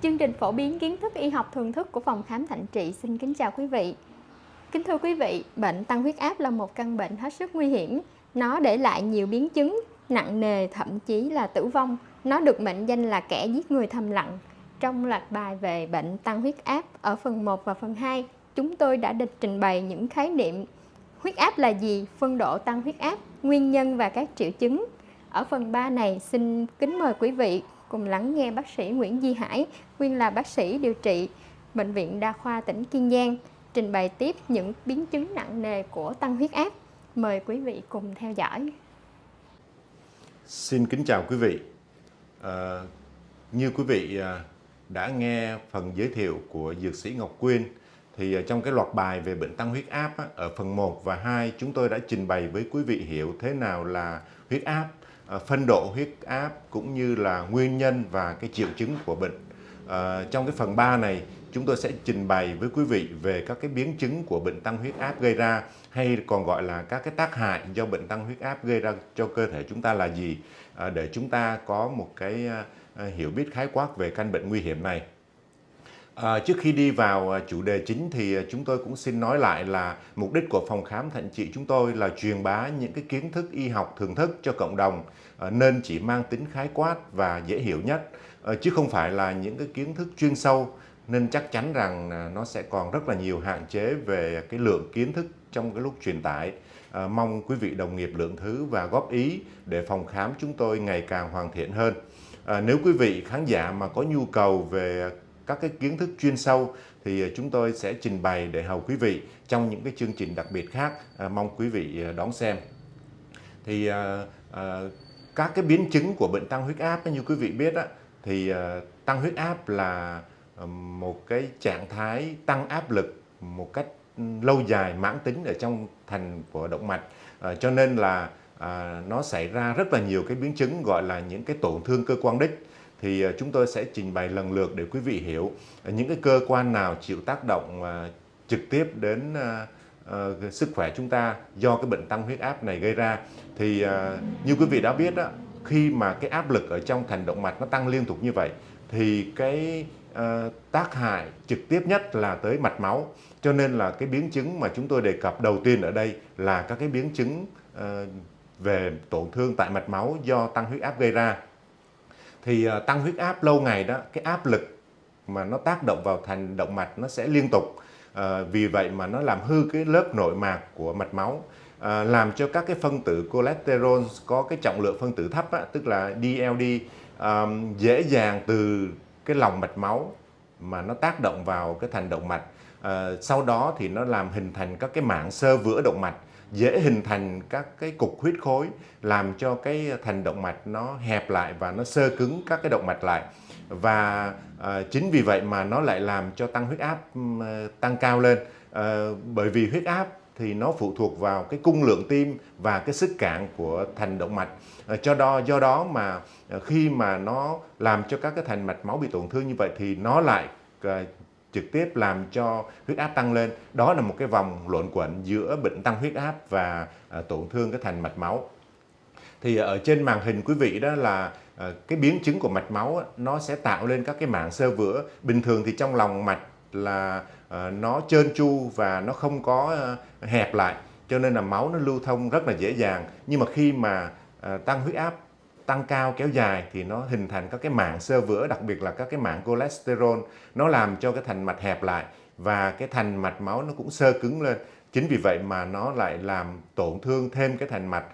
Chương trình phổ biến kiến thức y học thường thức của phòng khám Thạnh Trị xin kính chào quý vị. Kính thưa quý vị, bệnh tăng huyết áp là một căn bệnh hết sức nguy hiểm. Nó để lại nhiều biến chứng nặng nề, thậm chí là tử vong. Nó được mệnh danh là kẻ giết người thầm lặng. Trong loạt bài về bệnh tăng huyết áp ở phần 1 và phần 2, chúng tôi đã trình bày những khái niệm huyết áp là gì, phân độ tăng huyết áp, nguyên nhân và các triệu chứng. Ở phần 3 này, xin kính mời quý vị cùng lắng nghe bác sĩ Nguyễn Duy Hải, nguyên là bác sĩ điều trị Bệnh viện Đa khoa tỉnh Kiên Giang, trình bày tiếp những biến chứng nặng nề của tăng huyết áp. Mời quý vị cùng theo dõi. Xin kính chào quý vị. Như quý vị đã nghe phần giới thiệu của dược sĩ Ngọc Quyên, thì trong cái loạt bài về bệnh tăng huyết áp ở phần 1 và 2 chúng tôi đã trình bày với quý vị hiểu thế nào là huyết áp, phân độ huyết áp cũng như là nguyên nhân và cái triệu chứng của bệnh. Trong cái phần 3 này chúng tôi sẽ trình bày với quý vị về các cái biến chứng của bệnh tăng huyết áp gây ra, hay còn gọi là các cái tác hại do bệnh tăng huyết áp gây ra cho cơ thể chúng ta là gì, để chúng ta có một cái hiểu biết khái quát về căn bệnh nguy hiểm này. Trước khi đi vào chủ đề chính thì chúng tôi cũng xin nói lại là mục đích của phòng khám Thạnh Trị chúng tôi là truyền bá những cái kiến thức y học thường thức cho cộng đồng, nên chỉ mang tính khái quát và dễ hiểu nhất, chứ không phải là những cái kiến thức chuyên sâu, nên chắc chắn rằng nó sẽ còn rất là nhiều hạn chế về cái lượng kiến thức trong cái lúc truyền tải. Mong quý vị đồng nghiệp lượng thứ và góp ý để phòng khám chúng tôi ngày càng hoàn thiện hơn. Nếu quý vị khán giả mà có nhu cầu về các cái kiến thức chuyên sâu thì chúng tôi sẽ trình bày để hầu quý vị trong những cái chương trình đặc biệt khác, mong quý vị đón xem. Thì các cái biến chứng của bệnh tăng huyết áp như quý vị biết thì tăng huyết áp là một cái trạng thái tăng áp lực một cách lâu dài mãn tính ở trong thành của động mạch, cho nên là nó xảy ra rất là nhiều cái biến chứng gọi là những cái tổn thương cơ quan đích. Thì chúng tôi sẽ trình bày lần lượt để quý vị hiểu những cái cơ quan nào chịu tác động trực tiếp đến sức khỏe chúng ta do cái bệnh tăng huyết áp này gây ra. Thì như quý vị đã biết khi mà cái áp lực ở trong thành động mạch nó tăng liên tục như vậy thì cái tác hại trực tiếp nhất là tới mạch máu. Cho nên là cái biến chứng mà chúng tôi đề cập đầu tiên ở đây là các cái biến chứng về tổn thương tại mạch máu do tăng huyết áp gây ra. Thì tăng huyết áp lâu ngày đó, cái áp lực mà nó tác động vào thành động mạch nó sẽ liên tục. Vì vậy mà nó làm hư cái lớp nội mạc của mạch máu, làm cho các cái phân tử cholesterol có cái trọng lượng phân tử thấp tức là DLD, dễ dàng từ cái lòng mạch máu mà nó tác động vào cái thành động mạch. Sau đó thì nó làm hình thành các cái mảng xơ vữa động mạch, dễ hình thành các cái cục huyết khối, làm cho cái thành động mạch nó hẹp lại và nó xơ cứng các cái động mạch lại. Và chính vì vậy mà nó lại làm cho tăng huyết áp tăng cao lên, bởi vì huyết áp thì nó phụ thuộc vào cái cung lượng tim và cái sức cản của thành động mạch. Do đó mà khi mà nó làm cho các cái thành mạch máu bị tổn thương như vậy thì nó lại trực tiếp làm cho huyết áp tăng lên. Đó là một cái vòng luẩn quẩn giữa bệnh tăng huyết áp và tổn thương cái thành mạch máu. Thì ở trên màn hình quý vị đó là cái biến chứng của mạch máu nó sẽ tạo lên các cái mảng xơ vữa. Bình thường thì trong lòng mạch là nó trơn tru và nó không có hẹp lại, cho nên là máu nó lưu thông rất là dễ dàng. Nhưng mà khi mà tăng huyết áp tăng cao kéo dài thì nó hình thành các cái mảng xơ vữa, đặc biệt là các cái mảng cholesterol, nó làm cho cái thành mạch hẹp lại và cái thành mạch máu nó cũng xơ cứng lên. Chính vì vậy mà nó lại làm tổn thương thêm cái thành mạch,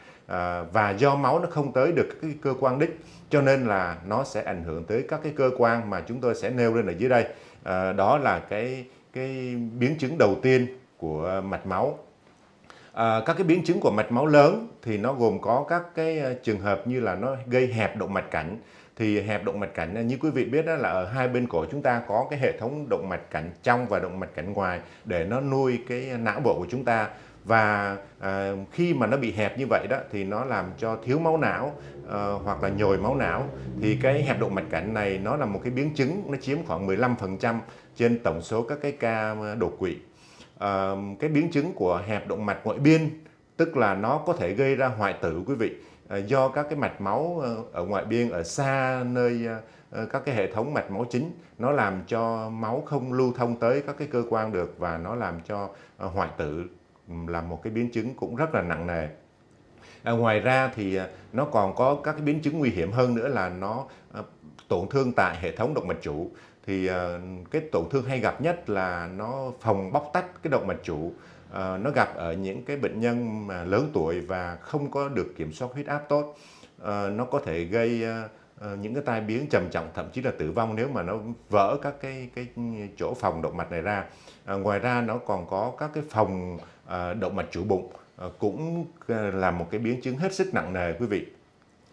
và do máu nó không tới được cái cơ quan đích, cho nên là nó sẽ ảnh hưởng tới các cái cơ quan mà chúng tôi sẽ nêu lên ở dưới đây. Đó là cái biến chứng đầu tiên của mạch máu. Các cái biến chứng của mạch máu lớn thì nó gồm có các cái trường hợp như là nó gây hẹp động mạch cảnh. Thì hẹp động mạch cảnh như quý vị biết đó là ở hai bên cổ chúng ta có cái hệ thống động mạch cảnh trong và động mạch cảnh ngoài để nó nuôi cái não bộ của chúng ta. Và khi mà nó bị hẹp như vậy đó thì nó làm cho thiếu máu não, hoặc là nhồi máu não. Thì cái hẹp động mạch cảnh này nó là một cái biến chứng, nó chiếm khoảng 15% trên tổng số các cái ca đột quỵ. Cái biến chứng của hẹp động mạch ngoại biên tức là nó có thể gây ra hoại tử quý vị, do các cái mạch máu ở ngoại biên, ở xa nơi các cái hệ thống mạch máu chính, nó làm cho máu không lưu thông tới các cái cơ quan được, và nó làm cho hoại tử, là một cái biến chứng cũng rất là nặng nề. Ngoài ra thì nó còn có các cái biến chứng nguy hiểm hơn nữa, là nó tổn thương tại hệ thống động mạch chủ. Thì cái tổn thương hay gặp nhất là nó phồng bóc tách cái động mạch chủ. Nó gặp ở những cái bệnh nhân mà lớn tuổi và không có được kiểm soát huyết áp tốt. Nó có thể gây những cái tai biến trầm trọng, thậm chí là tử vong nếu mà nó vỡ các cái chỗ phồng động mạch này ra. Ngoài ra nó còn có các cái phồng động mạch chủ bụng, cũng là một cái biến chứng hết sức nặng nề quý vị.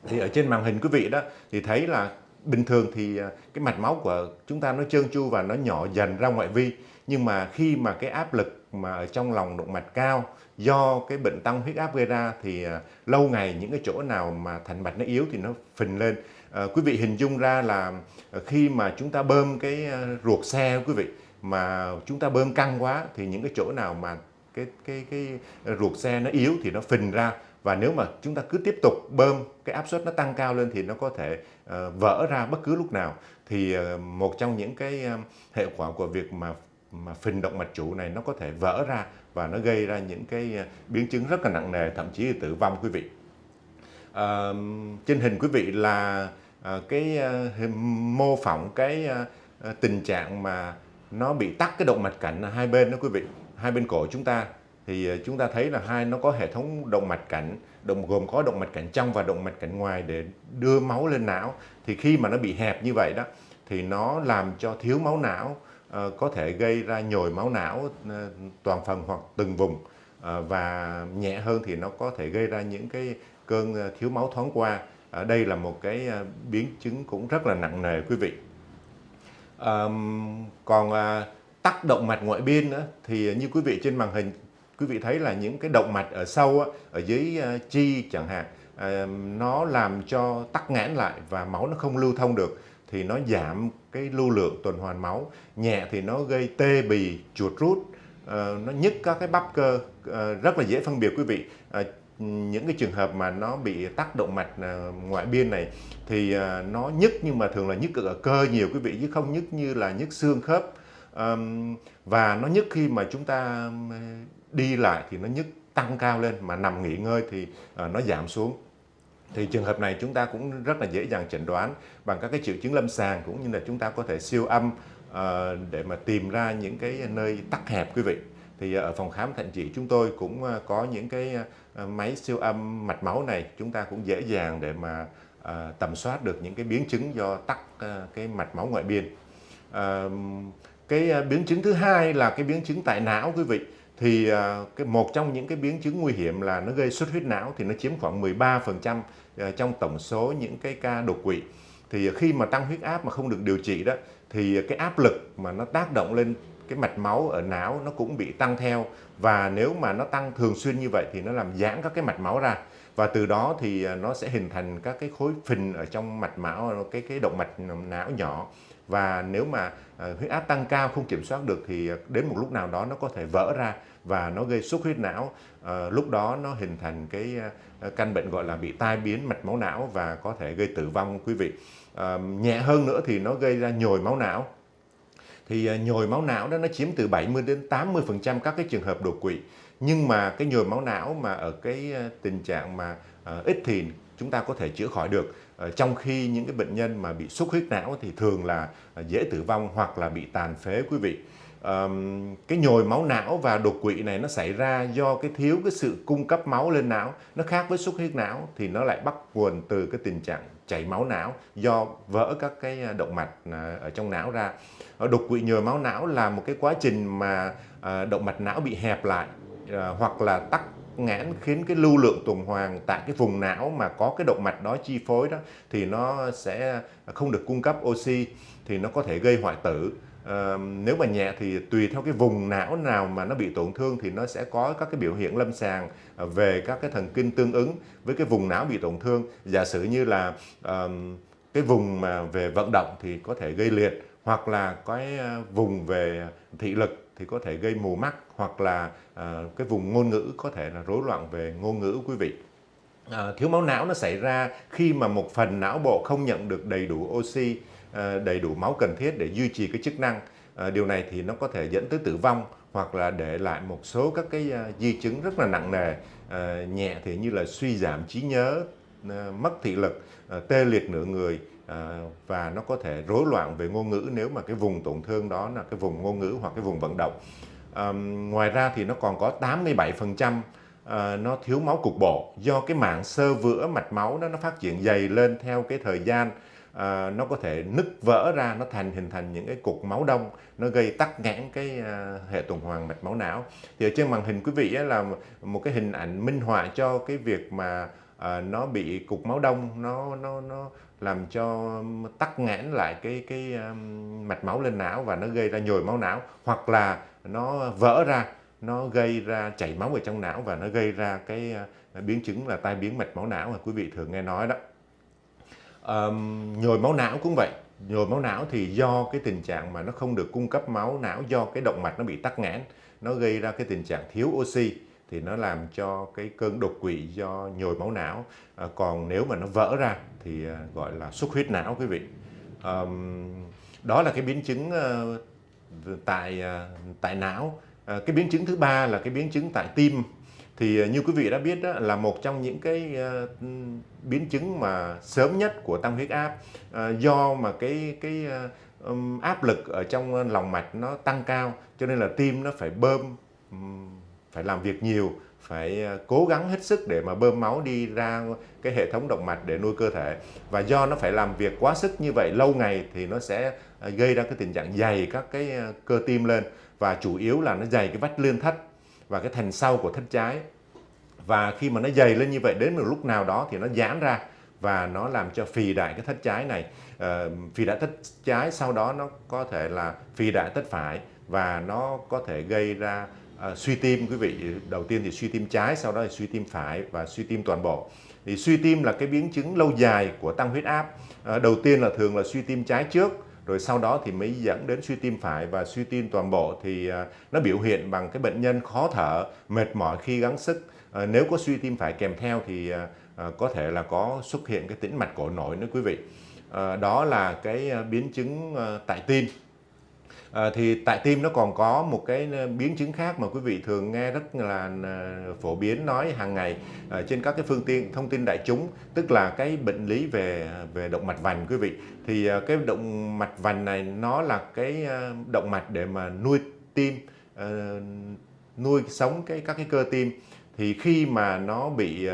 Thì ở trên màn hình quý vị đó thì thấy là bình thường thì cái mạch máu của chúng ta nó trơn tru và nó nhỏ dần ra ngoại vi, nhưng mà khi mà cái áp lực mà ở trong lòng động mạch cao do cái bệnh tăng huyết áp gây ra thì lâu ngày những cái chỗ nào mà thành mạch nó yếu thì nó phình lên. Quý vị hình dung ra là khi mà chúng ta bơm cái ruột xe quý vị, mà chúng ta bơm căng quá thì những cái chỗ nào mà cái ruột xe nó yếu thì nó phình ra, và nếu mà chúng ta cứ tiếp tục bơm, cái áp suất nó tăng cao lên thì nó có thể vỡ ra bất cứ lúc nào. Thì một trong những cái hệ quả của việc mà phình động mạch chủ này, nó có thể vỡ ra và nó gây ra những cái biến chứng rất là nặng nề, thậm chí là tử vong quý vị. Trên hình quý vị là cái mô phỏng cái tình trạng mà nó bị tắc cái động mạch cảnh hai bên đó quý vị, hai bên cổ chúng ta. Thì chúng ta thấy là nó có hệ thống động mạch cảnh, gồm có động mạch cảnh trong và động mạch cảnh ngoài để đưa máu lên não. Thì khi mà nó bị hẹp như vậy đó thì nó làm cho thiếu máu não, có thể gây ra nhồi máu não toàn phần hoặc từng vùng, và nhẹ hơn thì nó có thể gây ra những cái cơn thiếu máu thoáng qua. Đây là một cái biến chứng cũng rất là nặng nề quý vị. Còn tắc động mạch ngoại biên nữa, thì như quý vị trên màn hình quý vị thấy là những cái động mạch ở sâu ở dưới chi chẳng hạn, nó làm cho tắc nghẽn lại và máu nó không lưu thông được, thì nó giảm cái lưu lượng tuần hoàn máu. Nhẹ thì nó gây tê bì, chuột rút, nó nhức các cái bắp cơ, rất là dễ phân biệt quý vị. Những cái trường hợp mà nó bị tắc động mạch ngoại biên này thì nó nhức, nhưng mà thường là nhức ở cơ nhiều quý vị, chứ không nhức như là nhức xương khớp. Và nó nhức khi mà chúng ta đi lại thì nó nhức tăng cao lên, mà nằm nghỉ ngơi thì nó giảm xuống. Thì trường hợp này chúng ta cũng rất là dễ dàng chẩn đoán bằng các cái triệu chứng lâm sàng, cũng như là chúng ta có thể siêu âm để mà tìm ra những cái nơi tắc hẹp quý vị. Thì ở phòng khám Thạnh Trị chúng tôi cũng có những cái máy siêu âm mạch máu này, chúng ta cũng dễ dàng để mà tầm soát được những cái biến chứng do tắc cái mạch máu ngoại biên. Cái biến chứng thứ hai là cái biến chứng tại não quý vị. Thì một trong những cái biến chứng nguy hiểm là nó gây xuất huyết não, thì nó chiếm khoảng 13% trong tổng số những cái ca đột quỵ. Thì khi mà tăng huyết áp mà không được điều trị đó, thì cái áp lực mà nó tác động lên cái mạch máu ở não nó cũng bị tăng theo, và nếu mà nó tăng thường xuyên như vậy thì nó làm giãn các cái mạch máu ra, và từ đó thì nó sẽ hình thành các cái khối phình ở trong mạch máu, cái động mạch não nhỏ. Và nếu mà huyết áp tăng cao không kiểm soát được thì đến một lúc nào đó nó có thể vỡ ra và nó gây xuất huyết não. Lúc đó nó hình thành cái căn bệnh gọi là bị tai biến mạch máu não và có thể gây tử vong quý vị. Nhẹ hơn nữa thì nó gây ra nhồi máu não. Thì nhồi máu não đó nó chiếm từ 70 đến 80% các cái trường hợp đột quỵ. Nhưng mà cái nhồi máu não mà ở cái tình trạng mà ít thì chúng ta có thể chữa khỏi được. Trong khi những cái bệnh nhân mà bị xuất huyết não thì thường là dễ tử vong hoặc là bị tàn phế quý vị. Cái nhồi máu não và đột quỵ này nó xảy ra do cái thiếu cái sự cung cấp máu lên não. Nó khác với xuất huyết não thì nó lại bắt nguồn từ cái tình trạng chảy máu não do vỡ các cái động mạch ở trong não ra. Đột quỵ nhồi máu não là một cái quá trình mà động mạch não bị hẹp lại, hoặc là tắc nghẽn khiến cái lưu lượng tuần hoàn tại cái vùng não mà có cái động mạch đó chi phối đó thì nó sẽ không được cung cấp oxy, thì nó có thể gây hoại tử. Nếu mà nhẹ thì tùy theo cái vùng não nào mà nó bị tổn thương thì nó sẽ có các cái biểu hiện lâm sàng về các cái thần kinh tương ứng với cái vùng não bị tổn thương. Giả sử như là cái vùng mà về vận động thì có thể gây liệt, hoặc là cái vùng về thị lực thì có thể gây mù mắt, hoặc là cái vùng ngôn ngữ có thể là rối loạn về ngôn ngữ quý vị. Thiếu máu não nó xảy ra khi mà một phần não bộ không nhận được đầy đủ oxy đầy đủ máu cần thiết để duy trì cái chức năng. Điều này thì nó có thể dẫn tới tử vong hoặc là để lại một số các cái di chứng rất là nặng nề, nhẹ thì như là suy giảm trí nhớ, mất thị lực, tê liệt nửa người, và nó có thể rối loạn về ngôn ngữ nếu mà cái vùng tổn thương đó là cái vùng ngôn ngữ hoặc cái vùng vận động. Ngoài ra thì nó còn có 87% nó thiếu máu cục bộ do cái mảng xơ vữa mạch máu đó nó phát triển dày lên theo cái thời gian. Nó có thể nứt vỡ ra, nó hình thành những cái cục máu đông, nó gây tắc nghẽn cái hệ tuần hoàn mạch máu não. Thì ở trên màn hình quý vị là một cái hình ảnh minh họa cho cái việc mà nó bị cục máu đông, nó làm cho tắc nghẽn lại cái mạch máu lên não và nó gây ra nhồi máu não, hoặc là nó vỡ ra, nó gây ra chảy máu ở trong não và nó gây ra cái biến chứng là tai biến mạch máu não mà quý vị thường nghe nói đó. Nhồi máu não cũng vậy. Nhồi máu não thì do cái tình trạng mà nó không được cung cấp máu não do cái động mạch nó bị tắc nghẽn, nó gây ra cái tình trạng thiếu oxy, thì nó làm cho cái cơn đột quỵ do nhồi máu não. Còn nếu mà nó vỡ ra thì gọi là xuất huyết não quý vị. Đó là cái biến chứng tại não. Cái biến chứng thứ ba là cái biến chứng tại tim. Thì như quý vị đã biết đó, là một trong những cái biến chứng mà sớm nhất của tăng huyết áp, do mà cái áp lực ở trong lòng mạch nó tăng cao, cho nên là tim nó phải bơm, phải làm việc nhiều, phải cố gắng hết sức để mà bơm máu đi ra cái hệ thống động mạch để nuôi cơ thể. Và do nó phải làm việc quá sức như vậy lâu ngày thì nó sẽ gây ra cái tình trạng dày các cái cơ tim lên, và chủ yếu là nó dày cái vách liên thất và cái thành sau của thất trái. Và khi mà nó dày lên như vậy, đến một lúc nào đó thì nó giãn ra và nó làm cho phì đại cái thất trái này. Phì đại thất trái sau đó nó có thể là phì đại thất phải, và nó có thể gây ra suy tim quý vị. Đầu tiên thì suy tim trái, sau đó là suy tim phải và suy tim toàn bộ. Thì suy tim là cái biến chứng lâu dài của tăng huyết áp. Đầu tiên là thường là suy tim trái trước, rồi sau đó thì mới dẫn đến suy tim phải và suy tim toàn bộ. Thì nó biểu hiện bằng cái bệnh nhân khó thở, mệt mỏi khi gắng sức. Nếu có suy tim phải kèm theo thì có thể là có xuất hiện cái tĩnh mạch cổ nổi nữa quý vị. Đó là cái biến chứng tại tim. Thì tại tim nó còn có một cái biến chứng khác mà quý vị thường nghe rất là phổ biến nói hàng ngày trên các cái phương tiện thông tin đại chúng, tức là cái bệnh lý về động mạch vành quý vị. Thì cái động mạch vành này nó là cái động mạch để mà nuôi tim, nuôi sống các cái cơ tim. Thì khi mà nó bị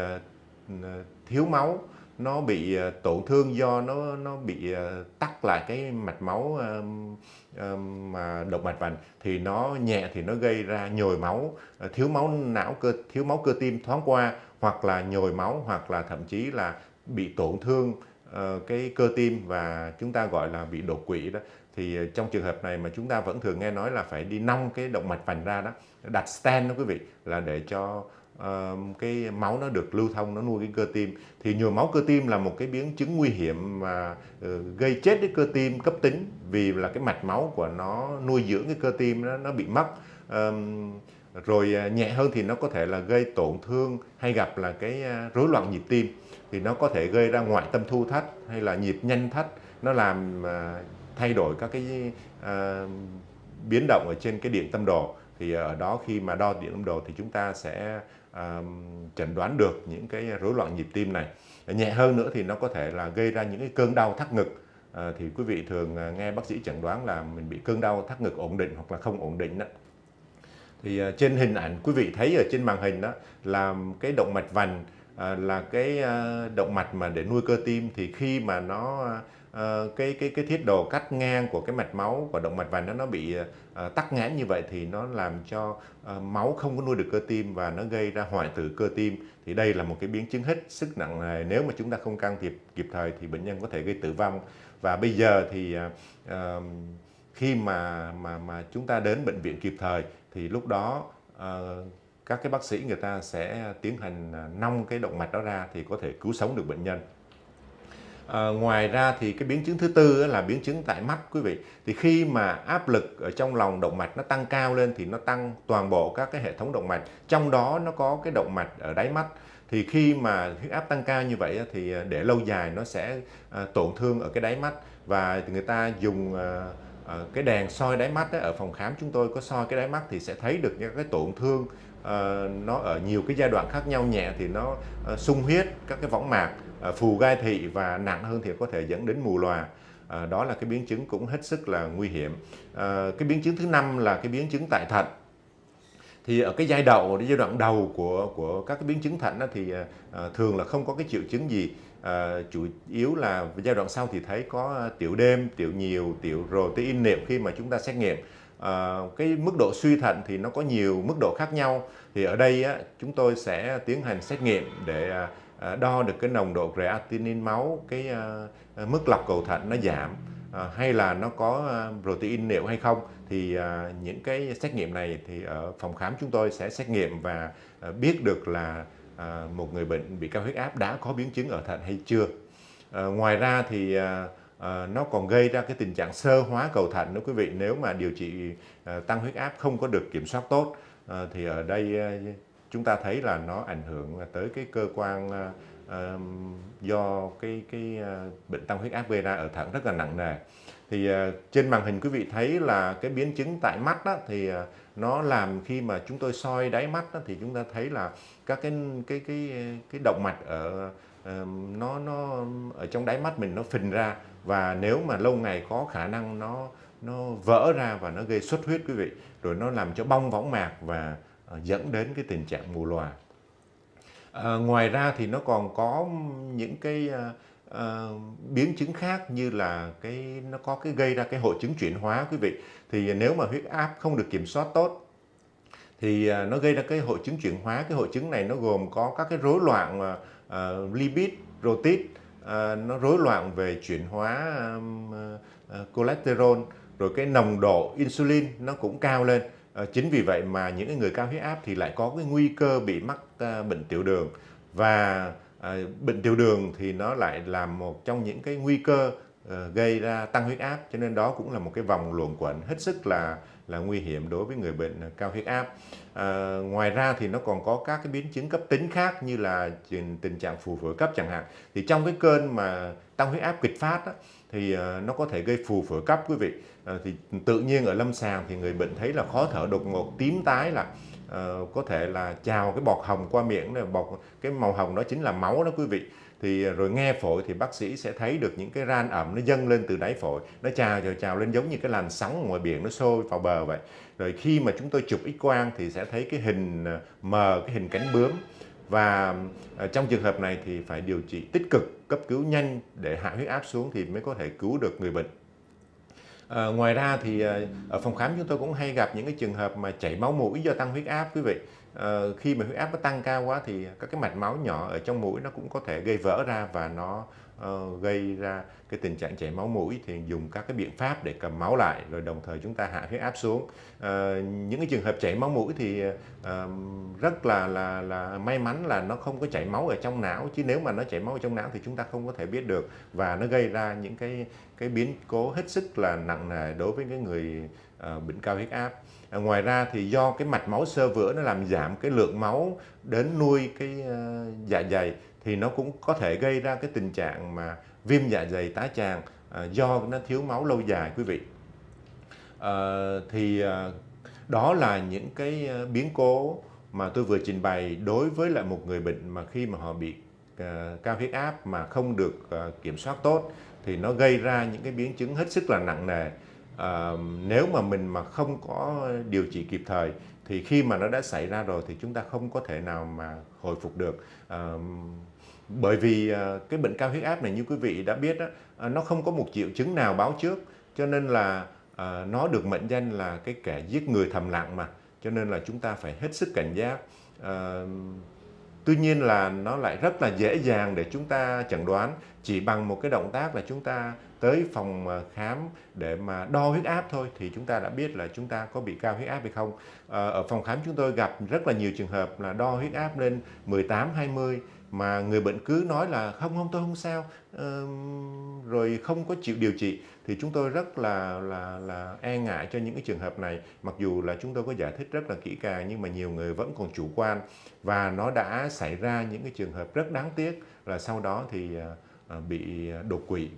thiếu máu, nó bị tổn thương do nó bị tắc lại cái mạch máu mà động mạch vành, thì nó nhẹ thì nó gây ra nhồi máu, thiếu máu não, thiếu máu cơ tim thoáng qua, hoặc là nhồi máu, hoặc là thậm chí là bị tổn thương cái cơ tim và chúng ta gọi là bị đột quỵ đó. Thì trong trường hợp này mà chúng ta vẫn thường nghe nói là phải đi nong cái động mạch vành ra đó, đặt stent đó quý vị, là để cho cái máu nó được lưu thông, nó nuôi cái cơ tim. Thì nhồi máu cơ tim là một cái biến chứng nguy hiểm mà gây chết cái cơ tim cấp tính, vì là cái mạch máu của nó nuôi dưỡng cái cơ tim nó bị mất. Rồi nhẹ hơn thì nó có thể là gây tổn thương hay gặp là cái rối loạn nhịp tim. Thì nó có thể gây ra ngoại tâm thu thất hay là nhịp nhanh thất, nó làm thay đổi các cái biến động ở trên cái điện tâm đồ. Thì ở đó khi mà đo điện tâm đồ thì chúng ta sẽ chẩn đoán được những cái rối loạn nhịp tim này. Nhẹ hơn nữa thì nó có thể là gây ra những cái cơn đau thắt ngực. Thì quý vị thường nghe bác sĩ chẩn đoán là mình bị cơn đau thắt ngực ổn định hoặc là không ổn định đó. Thì trên hình ảnh quý vị thấy ở trên màn hình đó là cái động mạch vành, là cái động mạch mà để nuôi cơ tim. Thì khi mà nó cái thiết đồ cắt ngang của cái mạch máu của động mạch vành nó bị tắc nghẽn như vậy, thì nó làm cho máu không có nuôi được cơ tim và nó gây ra hoại tử cơ tim. Thì đây là một cái biến chứng hết sức nặng nề, nếu mà chúng ta không can thiệp kịp thời thì bệnh nhân có thể gây tử vong. Và bây giờ thì khi mà chúng ta đến bệnh viện kịp thời thì lúc đó các cái bác sĩ người ta sẽ tiến hành nong cái động mạch đó ra thì có thể cứu sống được bệnh nhân. Ngoài ra thì cái biến chứng thứ tư là biến chứng tại mắt quý vị. Thì khi mà áp lực ở trong lòng động mạch nó tăng cao lên thì nó tăng toàn bộ các cái hệ thống động mạch, trong đó nó có cái động mạch ở đáy mắt. Thì khi mà huyết áp tăng cao như vậy thì để lâu dài nó sẽ tổn thương ở cái đáy mắt, và người ta dùng cái đèn soi đáy mắt ở phòng khám chúng tôi có soi cái đáy mắt thì sẽ thấy được những cái tổn thương nó ở nhiều cái giai đoạn khác nhau. Nhẹ thì nó sung huyết các cái võng mạc, phù gai thị, và nặng hơn thì có thể dẫn đến mù lòa. Đó là cái biến chứng cũng hết sức là nguy hiểm. Cái biến chứng thứ 5 là cái biến chứng tại thận. Thì ở cái giai đoạn đầu của các cái biến chứng thận thì thường là không có cái triệu chứng gì. Chủ yếu là giai đoạn sau thì thấy có tiểu đêm, tiểu nhiều, tiểu protein niệu khi mà chúng ta xét nghiệm. Cái mức độ suy thận thì nó có nhiều mức độ khác nhau. Thì ở đây chúng tôi sẽ tiến hành xét nghiệm để đo được cái nồng độ creatinine máu, cái mức lọc cầu thận nó giảm, hay là nó có protein niệu hay không. Thì những cái xét nghiệm này thì ở phòng khám chúng tôi sẽ xét nghiệm và biết được là một người bệnh bị cao huyết áp đã có biến chứng ở thận hay chưa. Ngoài ra thì nó còn gây ra cái tình trạng xơ hóa cầu thận nữa quý vị. Nếu mà điều trị tăng huyết áp không có được kiểm soát tốt thì ở đây chúng ta thấy là nó ảnh hưởng tới cái cơ quan do cái bệnh tăng huyết áp gây ra ở thận rất là nặng nề. Thì trên màn hình quý vị thấy là cái biến chứng tại mắt đó, thì nó làm khi mà chúng tôi soi đáy mắt đó, thì chúng ta thấy là các cái động mạch ở nó ở trong đáy mắt mình nó phình ra, và nếu mà lâu ngày có khả năng nó vỡ ra và nó gây xuất huyết quý vị, rồi nó làm cho bong võng mạc và dẫn đến cái tình trạng mù lòa. Ngoài ra thì nó còn có những cái biến chứng khác, như là nó có cái gây ra cái hội chứng chuyển hóa quý vị. Thì nếu mà huyết áp không được kiểm soát tốt thì nó gây ra cái hội chứng chuyển hóa. Cái hội chứng này nó gồm có các cái rối loạn lipid, protein, nó rối loạn về chuyển hóa cholesterol, rồi cái nồng độ insulin nó cũng cao lên. Chính vì vậy mà những người cao huyết áp thì lại có cái nguy cơ bị mắc bệnh tiểu đường, và bệnh tiểu đường thì nó lại là một trong những cái nguy cơ gây ra tăng huyết áp, cho nên đó cũng là một cái vòng luẩn quẩn hết sức là nguy hiểm đối với người bệnh cao huyết áp. Ngoài ra thì nó còn có các cái biến chứng cấp tính khác, như là tình trạng phù phổi cấp chẳng hạn. Thì trong cái cơn mà tăng huyết áp kịch phát thì nó có thể gây phù phổi cấp quý vị. Thì tự nhiên ở lâm sàng thì người bệnh thấy là khó thở đột ngột, tím tái, là có thể là trào cái bọt hồng qua miệng, cái màu hồng đó chính là máu đó quý vị. Thì rồi nghe phổi thì bác sĩ sẽ thấy được những cái ran ẩm nó dâng lên từ đáy phổi, nó trào lên giống như cái làn sóng ngoài biển nó sôi vào bờ vậy. Rồi khi mà chúng tôi chụp X-quang thì sẽ thấy cái hình mờ, cái hình cánh bướm, và trong trường hợp này thì phải điều trị tích cực, cấp cứu nhanh để hạ huyết áp xuống thì mới có thể cứu được người bệnh. Ngoài ra thì ở phòng khám chúng tôi cũng hay gặp những cái trường hợp mà chảy máu mũi do tăng huyết áp quý vị. Khi mà huyết áp nó tăng cao quá thì các cái mạch máu nhỏ ở trong mũi nó cũng có thể gây vỡ ra, và nó gây ra cái tình trạng chảy máu mũi. Thì dùng các cái biện pháp để cầm máu lại, rồi đồng thời chúng ta hạ huyết áp xuống. Những cái trường hợp chảy máu mũi thì rất là may mắn là nó không có chảy máu ở trong não, chứ nếu mà nó chảy máu ở trong não thì chúng ta không có thể biết được, và nó gây ra những cái biến cố hết sức là nặng nề đối với cái người bệnh cao huyết áp. Ngoài ra thì do cái mạch máu xơ vữa nó làm giảm cái lượng máu đến nuôi cái dạ dày, thì nó cũng có thể gây ra cái tình trạng mà viêm dạ dày tá tràng do nó thiếu máu lâu dài quý vị. Đó là những cái biến cố mà tôi vừa trình bày đối với lại một người bệnh mà khi mà họ bị cao huyết áp mà không được kiểm soát tốt, thì nó gây ra những cái biến chứng hết sức là nặng nề. Nếu mà mình mà không có điều trị kịp thời thì khi mà nó đã xảy ra rồi thì chúng ta không có thể nào mà hồi phục được. Bởi vì cái bệnh cao huyết áp này như quý vị đã biết nó không có một triệu chứng nào báo trước, cho nên là nó được mệnh danh là cái kẻ giết người thầm lặng mà, cho nên là chúng ta phải hết sức cảnh giác. Tuy nhiên là nó lại rất là dễ dàng để chúng ta chẩn đoán, chỉ bằng một cái động tác là chúng ta tới phòng khám để mà đo huyết áp thôi thì chúng ta đã biết là chúng ta có bị cao huyết áp hay không. Ở phòng khám chúng tôi gặp rất là nhiều trường hợp là đo huyết áp lên 18-20 mà người bệnh cứ nói là không tôi không sao, rồi không có chịu điều trị, thì chúng tôi rất là e ngại cho những cái trường hợp này. Mặc dù là chúng tôi có giải thích rất là kỹ càng, nhưng mà nhiều người vẫn còn chủ quan, và nó đã xảy ra những cái trường hợp rất đáng tiếc là sau đó thì bị đột quỵ,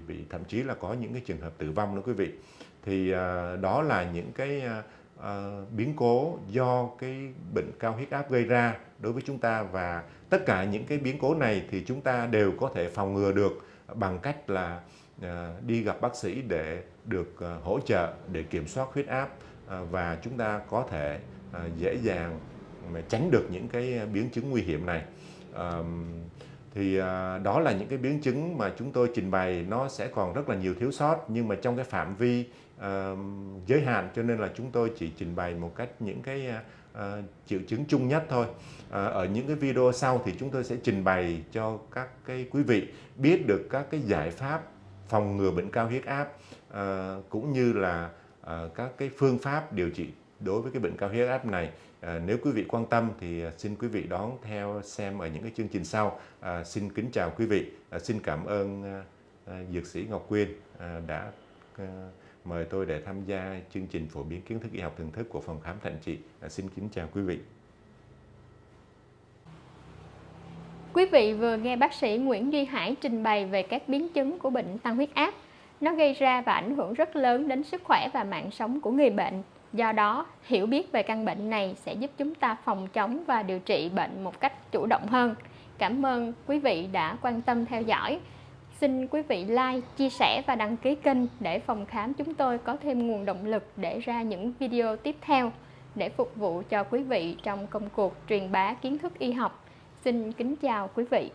bị thậm chí là có những cái trường hợp tử vong nữa quý vị. Thì đó là những cái biến cố do cái bệnh cao huyết áp gây ra đối với chúng ta, và tất cả những cái biến cố này thì chúng ta đều có thể phòng ngừa được bằng cách là đi gặp bác sĩ để được hỗ trợ để kiểm soát huyết áp, và chúng ta có thể dễ dàng mà tránh được những cái biến chứng nguy hiểm này. Thì đó là những cái biến chứng mà chúng tôi trình bày, nó sẽ còn rất là nhiều thiếu sót, nhưng mà trong cái phạm vi giới hạn, cho nên là chúng tôi chỉ trình bày một cách những cái triệu chứng chung nhất thôi. Ở những cái video sau thì chúng tôi sẽ trình bày cho các cái quý vị biết được các cái giải pháp phòng ngừa bệnh cao huyết áp, cũng như là các cái phương pháp điều trị đối với cái bệnh cao huyết áp này. Nếu quý vị quan tâm thì xin quý vị đón theo xem ở những cái chương trình sau. Xin kính chào quý vị. Xin cảm ơn Dược sĩ Ngọc Quyên đã mời tôi để tham gia chương trình phổ biến kiến thức y học thường thức của phòng khám Thạnh Trị. Xin kính chào quý vị. Quý vị vừa nghe bác sĩ Nguyễn Duy Hải trình bày về các biến chứng của bệnh tăng huyết áp. Nó gây ra và ảnh hưởng rất lớn đến sức khỏe và mạng sống của người bệnh. Do đó, hiểu biết về căn bệnh này sẽ giúp chúng ta phòng chống và điều trị bệnh một cách chủ động hơn. Cảm ơn quý vị đã quan tâm theo dõi. Xin quý vị like, chia sẻ và đăng ký kênh để phòng khám chúng tôi có thêm nguồn động lực để ra những video tiếp theo để phục vụ cho quý vị trong công cuộc truyền bá kiến thức y học. Xin kính chào quý vị.